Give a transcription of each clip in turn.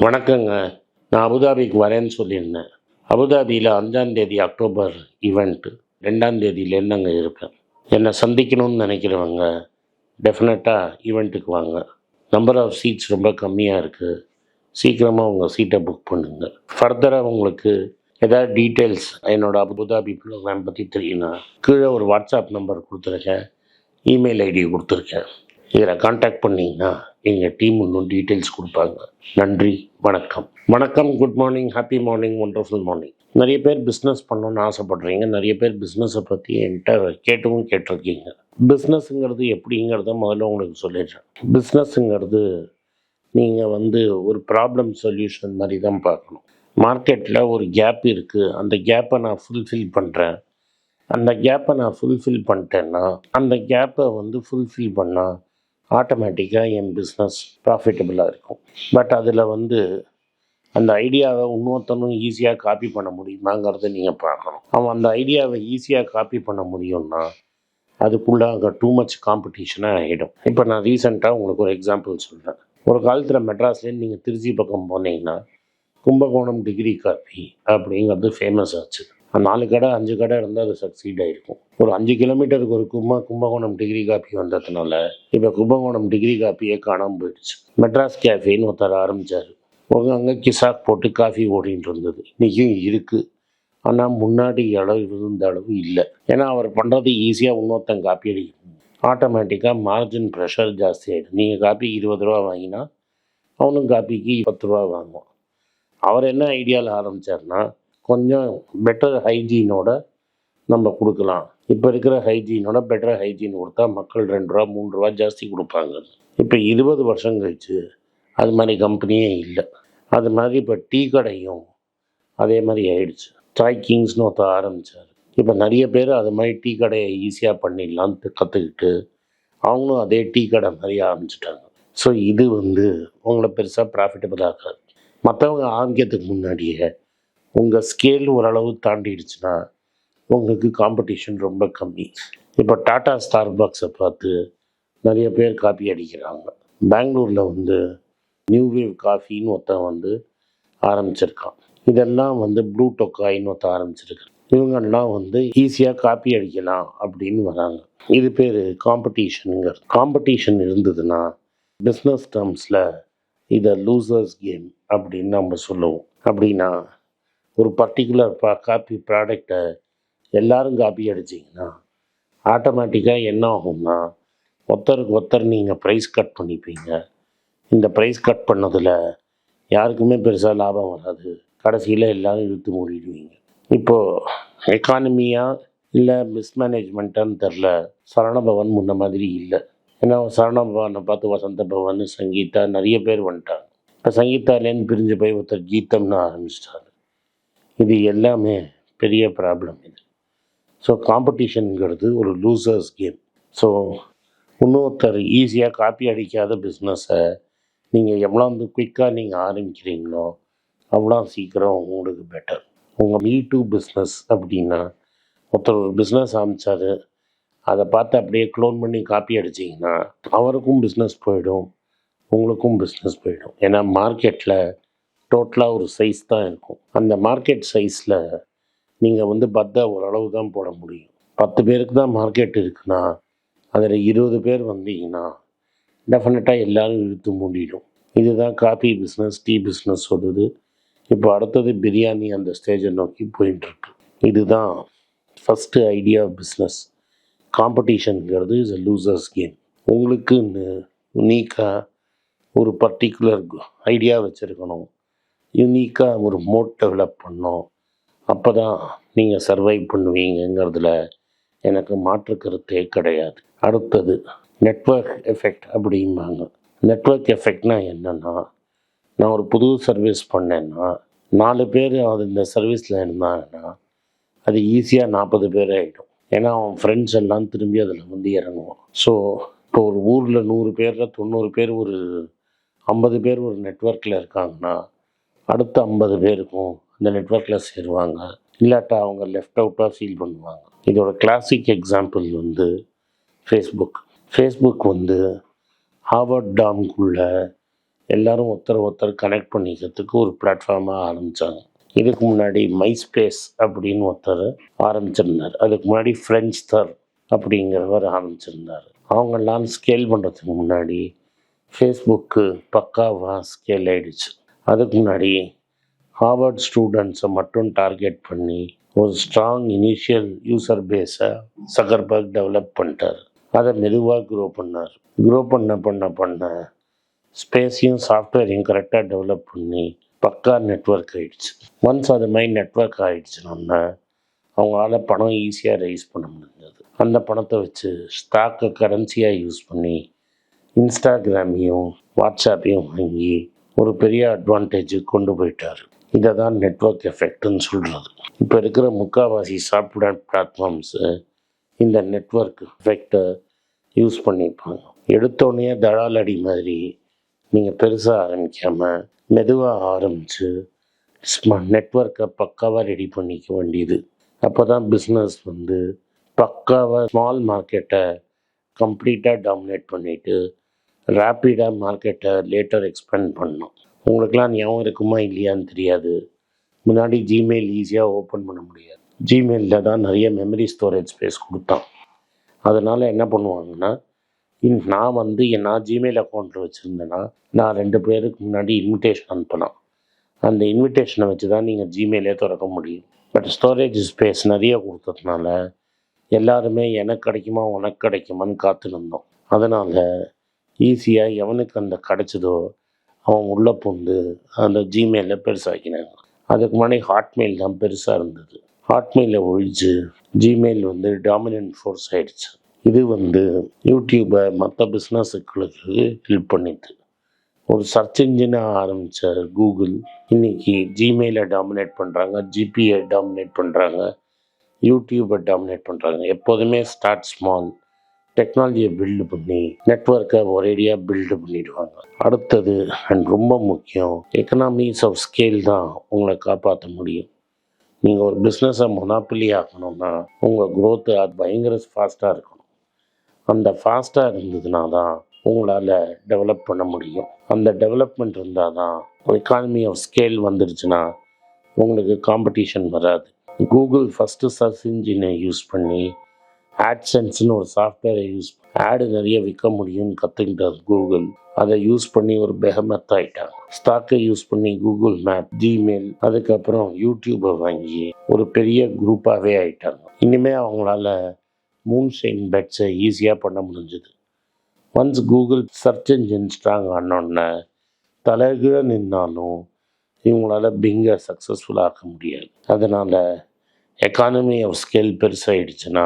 வணக்கங்க. நான் அபுதாபிக்கு வரேன்னு சொல்லியிருந்தேன். அபுதாபியில் 5ஆம் தேதி அக்டோபர் ஈவெண்ட்டு. 2ஆம் தேதியிலேருந்து அங்கே இருப்பேன். என்னை சந்திக்கணும்னு நினைக்கிறவங்க டெஃபினட்டாக ஈவெண்ட்டுக்கு வாங்க. நம்பர் ஆஃப் சீட்ஸ் ரொம்ப கம்மியாக இருக்குது. சீக்கிரமாக உங்கள் சீட்டை புக் பண்ணுங்க. ஃபர்தராக உங்களுக்கு ஏதாவது டீட்டெயில்ஸ் என்னோடய அபுதாபி ப்ரோக்ராம் பற்றி தெரியும்னா கீழே ஒரு வாட்ஸ்அப் நம்பர் கொடுத்துருக்கேன், இமெயில் ஐடி கொடுத்துருக்கேன். இதில் கான்டாக்ட் பண்ணிங்கன்னா எங்கள் டீம் இன்னும் டீட்டெயில்ஸ் கொடுப்பாங்க. நன்றி, வணக்கம். வணக்கம், good morning, happy morning, wonderful morning. நிறைய பேர் பிஸ்னஸ் பண்ணணுன்னு ஆசைப்படுறீங்க. நிறைய பேர் பிஸ்னஸை பற்றி என்கிட்ட கேட்டிருக்கீங்க. பிஸ்னஸ்ங்கிறது எப்படிங்கிறத முதல்ல உங்களுக்கு சொல்லிடுறேன். பிஸ்னஸ்ங்கிறது நீங்கள் ஒரு ப்ராப்ளம் சொல்யூஷன் மாதிரி தான் பார்க்கணும். மார்க்கெட்டில் ஒரு கேப் இருக்குது, அந்த கேப்பை நான் ஃபுல்ஃபில் பண்ணுறேன். அந்த கேப்பை நான் ஃபுல்ஃபில் பண்ணிட்டேன்னா அந்த கேப்பை ஃபுல்ஃபில் பண்ணால் ஆட்டோமேட்டிக்காக என் பிஸ்னஸ் ப்ராஃபிட்டபுளாக இருக்கும். பட் அதில் அந்த ஐடியாவை இன்னொருத்தனும் ஈஸியாக காப்பி பண்ண முடியுமாங்கிறத நீங்கள் பார்க்கணும். அவன் அந்த ஐடியாவை ஈஸியாக காப்பி பண்ண முடியும்னா அதுக்குள்ளே அங்கே டூ மச் காம்படிஷனாக ஆகிடும். இப்போ நான் ரீசெண்டாக உங்களுக்கு ஒரு எக்ஸாம்பிள் சொல்கிறேன். ஒரு காலத்தில் மெட்ராஸ்லேருந்து நீங்கள் திருச்சி பக்கம் போனீங்கன்னா கும்பகோணம் டிகிரி காப்பி அப்படிங்கிறது ஃபேமஸ் ஆச்சு. 4 கடை 5 கடை இருந்தால் அது சக்சீட் ஆகிருக்கும். ஒரு 5 கிலோமீட்டருக்கு ஒரு கும்பகோணம் டிகிரி காப்பி வந்ததுனால இப்போ கும்பகோணம் டிகிரி காப்பியே காணாமல் போயிடுச்சு. மெட்ராஸ் கேஃபேன்னு ஒருத்தர் ஆரம்பித்தார். அங்கே கிசாக் போட்டு காஃபி ஓடின்னு இருந்தது. இன்றைக்கும் இருக்குது, ஆனால் முன்னாடி இருந்த அளவு இல்லை. ஏன்னா அவர் பண்ணுறது ஈஸியாக இன்னொருத்தன் காப்பி அடிக்கணும். ஆட்டோமேட்டிக்காக மார்ஜின் ப்ரெஷர் ஜாஸ்தி ஆகிடும். நீங்கள் காப்பிக்கு 20 ரூபா வாங்கினா அவனும் காப்பிக்கு 10 ரூபா வாங்குவான். அவர் என்ன ஐடியாவில் ஆரம்பித்தார்னா, கொஞ்சம் பெட்டர் ஹைஜீனோட நம்ம கொடுக்கலாம். இப்போ இருக்கிற ஹைஜீனோட பெட்டர் ஹைஜீன் கொடுத்தா மக்கள் 2 ரூபா 3 ரூபா ஜாஸ்தி கொடுப்பாங்க. இப்போ 20 வருஷம் கழிச்சு அது மாதிரி கம்பெனியே இல்லை. அது மாதிரி இப்போ டீ கடையும் அதே மாதிரி ஆயிடுச்சு. ட்ரை கிங்ஸ்னு ஒருத்தர் ஆரம்பித்தார். இப்போ நிறைய பேர் அது மாதிரி டீ கடையை ஈஸியாக பண்ணிடலான்னு கற்றுக்கிட்டு அவங்களும் அதே டீ கடை மாதிரி ஆரம்பிச்சிட்டாங்க. ஸோ இது உங்களை பெருசாக ப்ராஃபிட்டபிள் ஆகாது. மற்றவங்க ஆரம்பிக்கிறதுக்கு முன்னாடியே உங்கள் ஸ்கேல் ஓரளவு தாண்டிடுச்சுன்னா உங்களுக்கு காம்படிஷன் ரொம்ப கம்மி. இப்போ டாடா ஸ்டார்பக்ஸை பார்த்து நிறைய பேர் காப்பி அடிக்கிறாங்க. பெங்களூரில் நியூ வேவ் காஃபின்னு ஒருத்தன் ஆரம்பிச்சிருக்கான். இதெல்லாம் ப்ளூ டொக்காயின்னு ஒருத்தன் ஆரம்பிச்சிருக்கான். இவங்கெல்லாம் ஈஸியாக காப்பி அடிக்கலாம் அப்படின்னு வராங்க. இது பேர் காம்படிஷனுங்கிறது. காம்படிஷன் இருந்ததுன்னா பிஸ்னஸ் டேர்ம்ஸில் இதை லூசர்ஸ் கேம் அப்படின்னு நம்ம சொல்லுவோம். அப்படின்னா ஒரு பர்டிகுலர் காப்பி ப்ராடக்டை எல்லோரும் காப்பி அடிச்சிங்கன்னா ஆட்டோமேட்டிக்காக என்ன ஆகும்னா ஒருத்தருக்கு ஒருத்தர் நீங்கள் ப்ரைஸ் கட் பண்ணிப்பீங்க. இந்த ப்ரைஸ் கட் பண்ணதில் யாருக்குமே பெருசாக லாபம் வராது. கடைசியில் எல்லோரும் இழுத்து மூடிடுவீங்க. இப்போது எக்கானமியாக இல்லை மிஸ்மேனேஜ்மெண்ட்டான்னு தெரில, சரவணபவன் முன்ன மாதிரி இல்லை. ஏன்னா சரவணபவனை பார்த்து வசந்த பவன், சங்கீதா நிறைய பேர் வந்துட்டாங்க. இப்போ சங்கீதாலேருந்து பிரிஞ்சு போய் ஒருத்தர் கீதம்னு ஆரம்பிச்சிட்டாரு. இது எல்லாமே பெரிய ப்ராப்ளம் இது. ஸோ காம்படிஷனுங்கிறது ஒரு லூசர்ஸ் கேம். ஸோ இன்னொருத்தர் ஈஸியாக காப்பி அடிக்காத பிஸ்னஸை நீங்கள் எவ்வளோ குயிக்காக நீங்கள் ஆரம்பிக்கிறீங்களோ அவ்வளோ சீக்கிரம் உங்களுக்கு பெட்டர். உங்கள் மீ டூ பிஸ்னஸ் அப்படின்னா ஒருத்தர் ஒரு பிஸ்னஸ் ஆரம்பித்தார், அதை பார்த்து அப்படியே க்ளோன் பண்ணி காப்பி அடிச்சிங்கன்னா அவருக்கும் பிஸ்னஸ் போயிடும், உங்களுக்கும் பிஸ்னஸ் போயிடும். ஏன்னா மார்க்கெட்டில் டோட்டலாக ஒரு சைஸ் தான் இருக்கும். அந்த மார்க்கெட் சைஸில் நீங்கள் பத்தை ஓரளவு தான் போட முடியும். 10 பேருக்கு தான் மார்க்கெட் இருக்குன்னா அதில் 20 பேர் வந்தீங்கன்னா டெஃபினட்டாக எல்லோரும் இழுத்து மூடிடும். இதுதான் காபி பிஸ்னஸ், டீ பிஸ்னஸ் சொல்லுது. இப்போ அடுத்தது பிரியாணி அந்த ஸ்டேஜை நோக்கி போயிட்டுருக்கு. இதுதான் ஃபஸ்ட்டு ஐடியா ஆஃப் பிஸ்னஸ். காம்படிஷனுங்கிறது இஸ் அ லூசர்ஸ் கேம். உங்களுக்குன்னு யூனிக்காக ஒரு பர்டிகுலர் ஐடியா வச்சுருக்கணும், யூனிக்காக ஒரு மோட் டெவலப் பண்ணோம். அப்போ தான் நீங்கள் சர்வைவ் பண்ணுவீங்கிறதுல எனக்கு மாற்று கருத்தே கிடையாது. அடுத்தது நெட்வொர்க் எஃபெக்ட் அப்படிம்பாங்க. நெட்வொர்க் எஃபெக்ட்னா என்னென்னா, நான் ஒரு புது சர்வீஸ் பண்ணேன்னா 4 பேர் இந்த சர்வீஸில் இருந்தாங்கன்னா அது ஈஸியாக 40 பேர் ஆகிடும். ஏன்னா அவன் ஃப்ரெண்ட்ஸ் எல்லாம் திரும்பி அதில் இறங்குவான். ஸோ இப்போ ஒரு ஊரில் 100 பேரில் 90 பேர் ஒரு 50 பேர் ஒரு நெட்வொர்க்கில் இருக்காங்கன்னா அடுத்த 50 பேருக்கும் அந்த நெட்வொர்க்கில் சேருவாங்க. இல்லாட்டா அவங்க லெஃப்ட் அவுட்டாக ஃபீல் பண்ணுவாங்க. இதோட கிளாசிக் எக்ஸாம்பிள் ஃபேஸ்புக். ஹார்வர்ட் டாம்குள்ளே எல்லோரும் ஒருத்தர் கனெக்ட் பண்ணிக்கிறதுக்கு ஒரு பிளாட்ஃபார்மாக ஆரம்பித்தாங்க. இதுக்கு முன்னாடி மைஸ்பேஸ் அப்படின்னு ஒருத்தர் ஆரம்பிச்சிருந்தார். அதுக்கு முன்னாடி ஃப்ரெஞ்ச் தர் அப்படிங்கிறவர் ஆரம்பிச்சிருந்தார். அவங்கெல்லாம் ஸ்கேல் பண்ணுறதுக்கு முன்னாடி ஃபேஸ்புக்கு பக்காவாக ஸ்கேல் ஆகிடுச்சு. அதுக்கு முன்னாடி ஹார்வர்ட் ஸ்டூடெண்ட்ஸை மட்டும் டார்கெட் பண்ணி ஒரு ஸ்ட்ராங் இனிஷியல் யூசர் பேஸை சக்கர்பர்க் டெவலப் பண்ணிட்டார். அதை மெதுவாக க்ரோ பண்ண ஸ்பேஸையும் சாஃப்ட்வேரையும் கரெக்டாக டெவலப் பண்ணி பக்கா நெட்வொர்க் ஆகிடுச்சு. ஒன்ஸ் அது மாதிரி நெட்வொர்க் ஆகிடுச்சுனோன்னா அவங்களால பணம் ஈஸியாக ரைஸ் பண்ண முடிஞ்சது. அந்த பணத்தை வச்சு ஸ்டாக்கை கரன்சியாக யூஸ் பண்ணி இன்ஸ்டாகிராமையும் வாட்ஸ்ஆப்பையும் வாங்கி ஒரு பெரிய அட்வான்டேஜ் கொண்டு போயிட்டார். இதை தான் நெட்வொர்க் எஃபெக்ட்னு சொல்கிறது. இப்போ இருக்கிற முக்கால்வாசி சாஃப்ட்வேர் பிளாட்ஃபார்ம்ஸு இந்த நெட்வொர்க் எஃபெக்டை யூஸ் பண்ணியிருப்பாங்க. எடுத்தோடனே தடால் அடி மாதிரி நீங்கள் பெருசாக ஆரம்பிக்காமல் மெதுவாக ஆரம்பித்து நெட்வொர்க்கை பக்காவாக ரெடி பண்ணிக்க வேண்டியது. அப்போ தான் பிஸ்னஸ் பக்காவாக ஸ்மால் மார்க்கெட்டை கம்ப்ளீட்டாக டாமினேட் பண்ணிவிட்டு ரேப்பிடாக மார்க்கெட்டை லேட்டர் எக்ஸ்பேண்ட் பண்ணணும். உங்களுக்கெல்லாம் ஞாபகம் இருக்குமா இல்லையான்னு தெரியாது. முன்னாடி ஜிமெயில் ஈஸியாக ஓப்பன் பண்ண முடியாது. ஜிமெயிலில் தான் நிறைய மெமரி ஸ்டோரேஜ் ஸ்பேஸ் கொடுத்தான். அதனால் என்ன பண்ணுவாங்கன்னா, நான் ஜிமெயில் அக்கௌண்ட்டில் வச்சுருந்தேன்னா நான் 2 பேருக்கு முன்னாடி இன்விடேஷன் அனுப்பினேன். அந்த இன்விடேஷனை வச்சு தான் நீங்கள் ஜிமெயிலே திறக்க முடியும். பட் ஸ்டோரேஜ் ஸ்பேஸ் நிறைய கொடுத்ததுனால எல்லாருமே எனக்கு கிடைக்குமா உனக்கு கிடைக்குமான்னு காத்துருந்தோம். அதனால் ஈஸியாக எவனுக்கு அந்த கிடச்சதோ அவன் உள்ளே புகுந்து அந்த ஜிமெயிலில் பெருசாக்கினாங்க. அதுக்கு முன்னாடி ஹாட்மெயில் தான் பெருசாக இருந்தது. ஹாட்மெயிலில் ஒழிச்சு ஜிமெயில் டாமினன்ட் ஃபோர்ஸ் ஆகிடுச்சு. இது யூடியூப்பை மற்ற பிஸ்னஸுகளுக்கு ஹெல்ப் பண்ணிது. ஒரு சர்ச் இன்ஜினாக ஆரம்பித்த கூகுள் இன்றைக்கி ஜிமெயிலை டாமினேட் பண்ணுறாங்க, ஜிபியை டாமினேட் பண்ணுறாங்க, யூடியூப்பை டாமினேட் பண்ணுறாங்க. எப்போதுமே ஸ்டார்ட் ஸ்மால், டெக்னாலஜியை பில்டு பண்ணி நெட்வொர்க்கை ஒரேடியாக பில்டு பண்ணிடுவாங்க. அடுத்தது அண்ட் ரொம்ப முக்கியம், எக்கனாமிஸ் ஆஃப் ஸ்கேல் தான் உங்களை காப்பாற்ற முடியும். நீங்கள் ஒரு பிஸ்னஸை மொனாப்பிலி ஆக்கணும்னா உங்கள் க்ரோத்து அது பயங்கர ஃபாஸ்ட்டாக இருக்கணும். அந்த ஃபாஸ்ட்டாக இருந்ததுனா தான் உங்களால் டெவலப் பண்ண முடியும். அந்த டெவலப்மெண்ட் இருந்தால் தான் எக்கானமி ஆஃப் ஸ்கேல் வந்துருச்சுன்னா உங்களுக்கு காம்படிஷன் வராது. கூகுள் ஃபஸ்ட்டு சர்ச் இன்ஜினை யூஸ் பண்ணி ஆட்சென்ஸ்னு ஒரு சாஃப்ட்வேரை ஆடு நிறைய விற்க முடியும்னு கற்றுக்கிட்டார் கூகுள். அதை யூஸ் பண்ணி ஒரு பெஹமத் ஆகிட்டாங்க. ஸ்டாக்கை யூஸ் பண்ணி கூகுள் மேப், ஜிமெயில், அதுக்கப்புறம் யூடியூப்பை வாங்கி ஒரு பெரிய குரூப்பாகவே ஆகிட்டாங்க. இனிமேல் அவங்களால மூன்ஷைன் பெட்ஸை ஈஸியாக பண்ண முடிஞ்சுது. Once Google search engine strong ஆனோடனே தலைகீழ நின்னாலும் இவங்களால பிங்கை சக்ஸஸ்ஃபுல்லாக ஆக்க முடியாது. அதனால் எக்கானமி ஆஃப் ஸ்கேல் பெருசாகிடுச்சுன்னா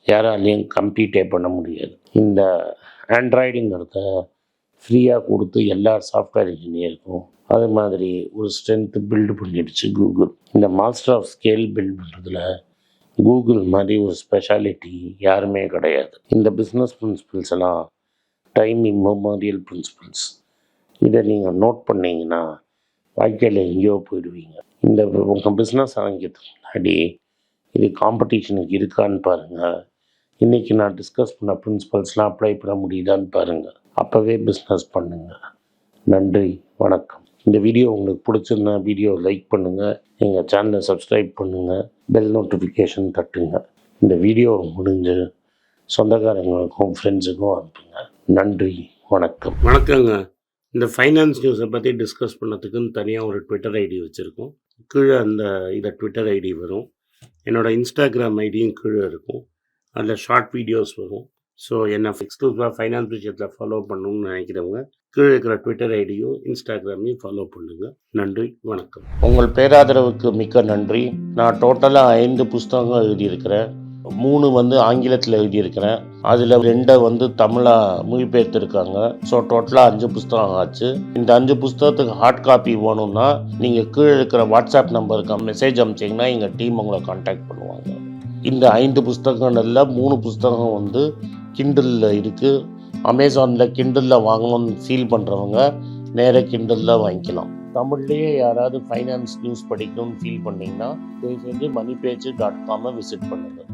யாராலையும் கம்ப்ளீட்டே பண்ண முடியாது. இந்த ஆண்ட்ராய்டுங்கிறத ஃப்ரீயாக கொடுத்து எல்லா சாஃப்ட்வேர் இன்ஜினியருக்கும் அது மாதிரி ஒரு ஸ்ட்ரென்த்து பில்டு பண்ணிடுச்சு கூகுள். இந்த மாஸ்டர் ஆஃப் ஸ்கேல் பில்ட் பண்ணுறதுல கூகுள் மாதிரி ஒரு ஸ்பெஷாலிட்டி யாருமே கிடையாது. இந்த பிஸ்னஸ் பிரின்சிபல்ஸ் எல்லாம் டைம் இம்மெமோரியல் பிரின்சிபல்ஸ். இதை நீங்கள் நோட் பண்ணிங்கன்னா வாழ்க்கையில் எங்கேயோ போயிடுவீங்க. இந்த உங்கள் பிஸ்னஸ் ஆரம்பிக்கிறதுக்கு முன்னாடி இது காம்படிஷனுக்கு இருக்கான்னு பாருங்கள். இன்றைக்கி நான் டிஸ்கஸ் பண்ண பிரின்சிபல்ஸ்லாம் அப்ளை பண்ண முடியுதான்னு பாருங்கள். அப்போவே பிஸ்னஸ் பண்ணுங்கள். நன்றி, வணக்கம். இந்த வீடியோ உங்களுக்கு பிடிச்சிருந்தா வீடியோ லைக் பண்ணுங்கள், எங்கள் சேனலை சப்ஸ்கிரைப் பண்ணுங்கள், பெல் நோட்டிஃபிகேஷன் தட்டுங்க. இந்த வீடியோ முடிஞ்சு சொந்தக்காரங்களுக்கும் ஃப்ரெண்ட்ஸுக்கும் அனுப்புங்க. நன்றி, வணக்கம். வணக்கங்க. இந்த ஃபைனான்ஸ் நியூஸை பற்றி டிஸ்கஸ் பண்ணதுக்குன்னு தனியாக ஒரு ட்விட்டர் ஐடி வச்சுருக்கோம். கீழே இதை ட்விட்டர் ஐடி வரும். என்னோடய இன்ஸ்டாகிராம் ஐடியும் கீழே இருக்கும். அதில் ஷார்ட் வீடியோஸ் வரும். ஸோ என்னை எக்ஸ்க்ளூசிவாக ஃபைனான்ஸ் விஷயத்தில் ஃபாலோ பண்ணணும்னு நினைக்கிறவங்க கீழே இருக்கிற ட்விட்டர் ஐடியும் இன்ஸ்டாகிராமையும் ஃபாலோ பண்ணுங்கள். நன்றி, வணக்கம். உங்கள் பேராதரவுக்கு மிக்க நன்றி. நான் டோட்டலாக 5 புஸ்தகங்கள் எழுதியிருக்கிறேன். 3 ஆங்கிலத்தில் எழுதியிருக்கிறேன். அதில் 2 தமிழாக மொழிபெயர்த்துருக்காங்க. ஸோ டோட்டலாக 5 புஸ்தகம் ஆச்சு. இந்த 5 புஸ்தகத்துக்கு ஹார்ட் காப்பி வேணும்னா நீங்கள் கீழே இருக்கிற வாட்ஸ்அப் நம்பருக்கு மெசேஜ் அனுப்பிச்சிங்கன்னா எங்கள் டீம் உங்களை கான்டாக்ட் பண்ணுவாங்க. இந்த 5 புஸ்தகங்களில் 3 புஸ்தகம் கிண்டலில் இருக்குது. அமேசானில் கிண்டலில் வாங்கணும்னு ஃபீல் பண்ணுறவங்க நேராக கிண்டலில் வாங்கிக்கலாம். தமிழ்லேயே யாராவது ஃபைனான்ஸ் நியூஸ் படிக்கணும்னு ஃபீல் பண்ணிங்கன்னா தயவுசெஞ்சு moneypage.com விசிட் பண்ணுங்கள்.